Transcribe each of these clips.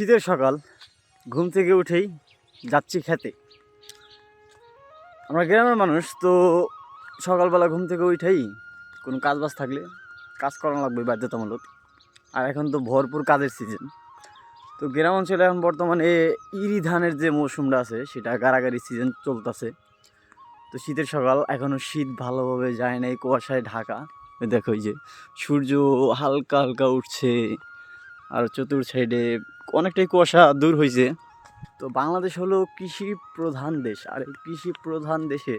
শীতের সকাল, ঘুম থেকে উঠেই যাচ্ছি খেতে। আমরা গ্রামের মানুষ তো সকালবেলা ঘুম থেকে উঠেই কোনো কাজ বাজ থাকলে কাজ করা লাগবে বাধ্যতামূলক। আর এখন তো ভরপুর কাজের সিজন। তো গ্রাম অঞ্চলে এখন বর্তমানে ইরি ধানের যে মৌসুমটা আছে সেটা গাড়াগাড়ি সিজন চলতেছে। তো শীতের সকাল, এখনও শীত ভালোভাবে যায় নাই, কুয়াশায় ঢাকা। দেখো এই যে সূর্য হালকা হালকা উঠছে, আর চতুর সাইডে অনেকটাই কুয়াশা দূর হয়েছে। তো বাংলাদেশ হলো কৃষি প্রধান দেশ, আর এই কৃষি প্রধান দেশে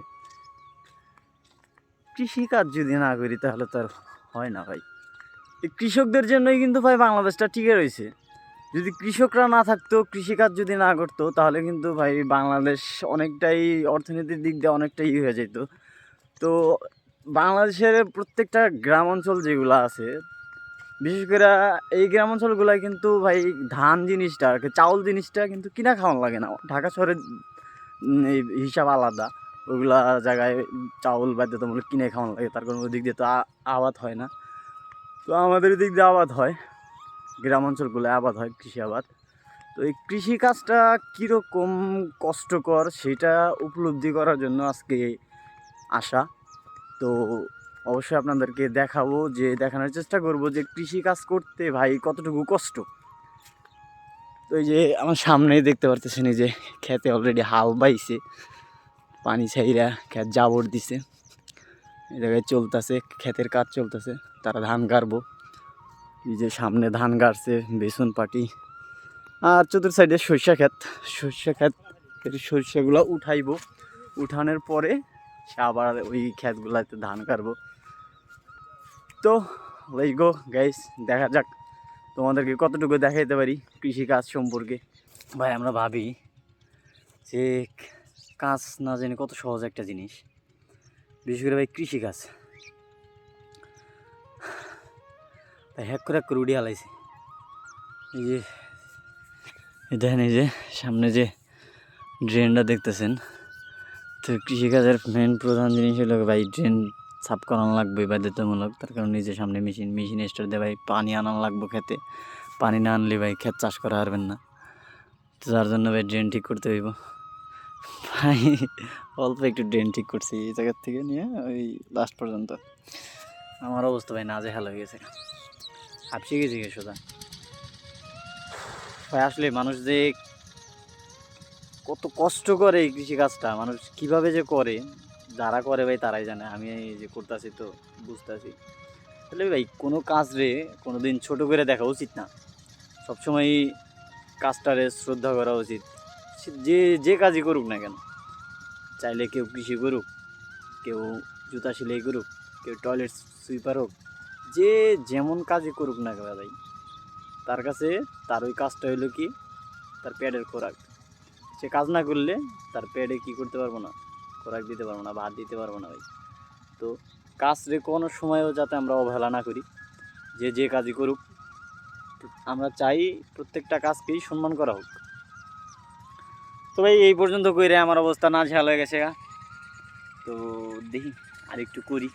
কৃষিকাজ যদি না করি তাহলে তো আর হয় না ভাই। এই কৃষকদের জন্যই কিন্তু ভাই বাংলাদেশটা টিকে রয়েছে। যদি কৃষকরা না থাকতো, কৃষিকাজ যদি না করতো, তাহলে কিন্তু ভাই বাংলাদেশ অনেকটাই অর্থনীতির দিক দিয়ে অনেকটাই হয়ে যেত। তো বাংলাদেশের প্রত্যেকটা গ্রাম অঞ্চল যেগুলো আছে, বিশেষ করে এই গ্রাম অঞ্চলগুলোয় কিন্তু ভাই ধান জিনিসটা, চাউল জিনিসটা কিন্তু কিনা খাওয়ানো লাগে না। ঢাকা শহরের এই হিসাব আলাদা, ওইগুলা জায়গায় চাউল বাধ্যতামূলক কিনে খাওয়ানো লাগে, তার কোনো দিক দিয়ে তো আবাদ হয় না। তো আমাদের দিক দিয়ে আবাদ হয়, গ্রাম অঞ্চলগুলোয় আবাদ হয়, কৃষি আবাদ। তো এই কৃষিকাজটা কীরকম কষ্টকর সেটা উপলব্ধি করার জন্য আজকে আসা। তো অবশ্যই আপনাদেরকে দেখাবো, যে দেখানোর চেষ্টা করব যে কৃষি কাজ করতে ভাই কতটুকু কষ্ট। তো এই যে আমার সামনেই দেখতে পারতেছেন, এই যে খেতে অলরেডি হাল বাইছে, পানি ছাইরা ক্ষেত জাবর দিছে, এই জায়গায় চলতেছে, ক্ষেতের কাজ চলতেছে, তারা ধান গাড়বো। এই যে সামনে ধান গাড়ছে, বেসন পাটি, আর চতুর সাইডে সরিষা ক্ষেত। সরিষাগুলো উঠাইবো, উঠানোর পরে সে আবার ওই ক্ষেতগুলাতে ধান কাটবো। তো লেটস গো গাইস, দেখা যাক তোমাদেরকে কতটুকু দেখাইতে পারি কৃষিকাজ সম্পর্কে। ভাই আমরা ভাবি যে কাজ না জানি কত সহজ একটা জিনিস, বিশেষ করে ভাই কৃষিকাজ। তাই হ্যাক করে উড়ে আলাইছে। এই যে দেখেন, এই যে সামনে যে ড্রেনটা দেখতেছেন, তো কৃষিকাজের মেন প্রধান জিনিস হলো ভাই ড্রেন সাফ করানো লাগবে বাধ্যতামূলক। তার কারণ নিজে সামনে মেশিন স্টোর দিয়ে ভাই পানি আনানো লাগবে খেতে। পানি না আনলে ভাই ক্ষেত চাষ করা পারবেন না। তো যার জন্য ভাই ড্রেন ঠিক করতে হইব। ভাই অল্প একটু ড্রেন ঠিক করছি এই জায়গার থেকে নিয়ে ওই লাস্ট পর্যন্ত। আমার অবস্থা ভাই নাজেহাল হয়ে গেছে, হাঁপসিয়ে গেছি সোজা ভাই। আসলে মানুষ যে কত কষ্ট করে এই কৃষিকাজটা, মানুষ কিভাবে যে করে, যারা করে ভাই তারাই জানে। আমি এই যে করতেছি তো বুঝতেছি। তাহলে ভাই কোনো কাজ রে কোনো দিন ছোটো করে দেখা উচিত না, সবসময় কাজটারে শ্রদ্ধা করা উচিত। যে যে কাজই করুক না কেন, চাইলে কেউ কৃষি করুক, কেউ জুতা সেলাই করুক, কেউ টয়লেট সুইপার হোক, যে যেমন কাজই করুক না কেন ভাই, তার কাছে তার ওই কাজটা হইলো কি, তার পেটের খোরাক। সে কাজ না করলে তার পেটে কী করতে পারবো না, খোরাক দিতে পারবো না, ভাত দিতে পারবো না ভাই। তো কাজ রে কোনো সময়ও যাতে আমরা অবহেলা না করি, যে যে কাজই করুক। আমরা চাই প্রত্যেকটা কাজকেই সম্মান করা হোক। তো ভাই এই পর্যন্ত কইরে আমার অবস্থা নাজেহাল হয়ে গেছে। তো দেখি আর একটু করি,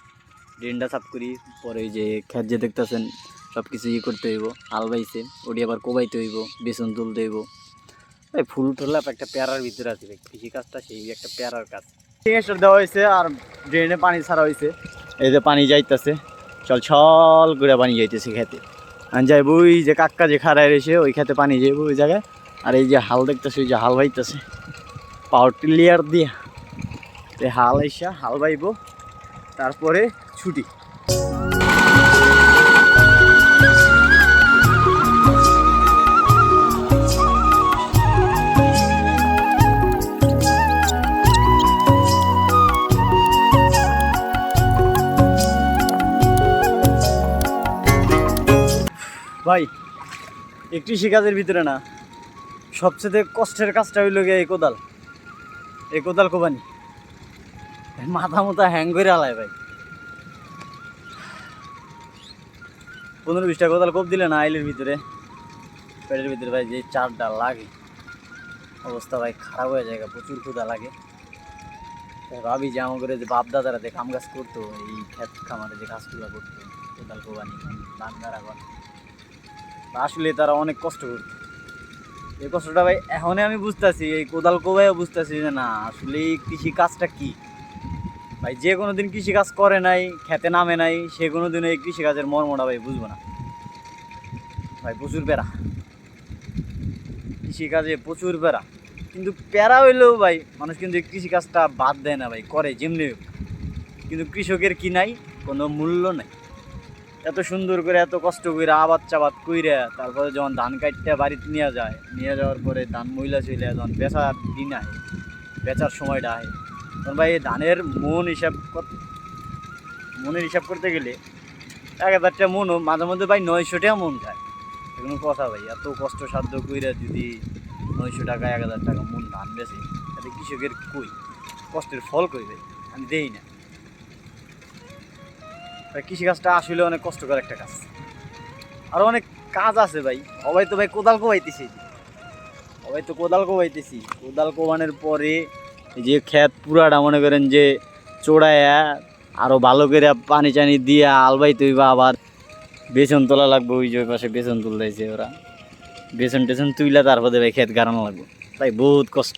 ড্রেনটা সাফ করি, পরে ওই যে ক্ষেত যে দেখতেছেন সব কিছু করতে হইব। হাল বাইছে, ওটি আবার কোবাইতে হইব, বেসন তুলতে হইব। ভাই ফুল তোলা একটা প্যারার ভিতরে আছে ভাই, কৃষিকাজটা সেই একটা প্যারার কাজ। টিনের দেওয়া হয়েছে আর ড্রেনে পানি ছাড়া হয়েছে। এই যে পানি যাইতেছে, চল ছল করে পানি যাইতেছে খেতে। আর যাইব ওই যে কাক্কা যে খাড়ায় রয়েছে ওই খেতে পানি যাইব ওই জায়গায়। আর এই যে হাল দেখতেছে, ওই যে হাল বাইতেছে পাওয়ার টিলিয়ার দিয়ে, হাল আইসা হাল বাইব, তারপরে ছুটি। ভাই এই কৃষিকাজের ভিতরে না সবচেয়ে কষ্টের কাজটা হইল গিয়ে এই কোদাল কোবানি। মাথা মতো হ্যাং করে আলায় ভাই। 15-20টা কোদাল কোপ দিলে না আইলের ভিতরে, পেটের ভিতরে ভাই যে চারটা লাগে, অবস্থা ভাই খারাপ হয়ে যায়, প্রচুর ক্ষুধা লাগে। ভাবি যে আমার করে যে বাপ দাদারা যে কাম কাজ করতো, এই ক্ষেত খামারে যে কাজগুলো করতো, কোদাল কোবানি, ধান গাড়া, আসলে তারা অনেক কষ্ট করতো। এই কষ্টটা ভাই এখনই আমি বুঝতেছি, এই কোদাল কোবাইও বুঝতেছি যে না আসলে এই কৃষি কাজটা কি ভাই। যে কোনো দিন কৃষি কাজ করে নাই, খেতে নামে নাই, সে কোনো দিন এই কৃষি কাজের মর্মটা ভাই বুঝবো না ভাই। প্রচুর প্যারা কৃষিকাজে, প্রচুর প্যারা। কিন্তু প্যারা হইলেও ভাই মানুষ কিন্তু এই কৃষিকাজটা বাদ দেয় না ভাই, করে যেমনি হোক। কিন্তু কৃষকের কি নাই, কোনো মূল্য নাই। এত সুন্দর করে এত কষ্ট করে আবাদ চাবাদ কইরা তারপরে যখন ধান কাটতে বাড়িতে নিয়ে যায়, নিয়ে যাওয়ার পরে ধান মহিলা চলে যখন বেচার দিন আয়, বেচার সময়টা আয়, তখন ভাই এই ধানের মনের হিসাব করতে গেলে 1,000টা মনও মাঝে মধ্যে ভাই 900টাও মন যায়। কোনো কথা ভাই, এত কষ্ট সাধ্য কইরা যদি 900 টাকা 1,000 টাকা মন ধান বেচে, তাহলে কৃষকের কই কষ্টের ফল কই ভাই? আমি দেই না। ভাই কৃষিকাজটা আসলে অনেক কষ্টকর একটা কাজ। আরও অনেক কাজ আছে ভাই। সবাই তো ভাই কোদাল কোবাইতেছি, কোদাল কোবানোর পরে এই যে ক্ষেত পুরাটা মনে করেন যে চোড়ায়া আরও ভালো করে পানি টানি দিয়া আলবাই তৈবা, আবার বেসন তোলা লাগবে। ওই যে পাশে বেসন তুলতেছে ওরা, বেসন টেসন তুইলা তারপরে ভাই ক্ষেত গাড়ানো লাগবে। তাই বহুত কষ্ট।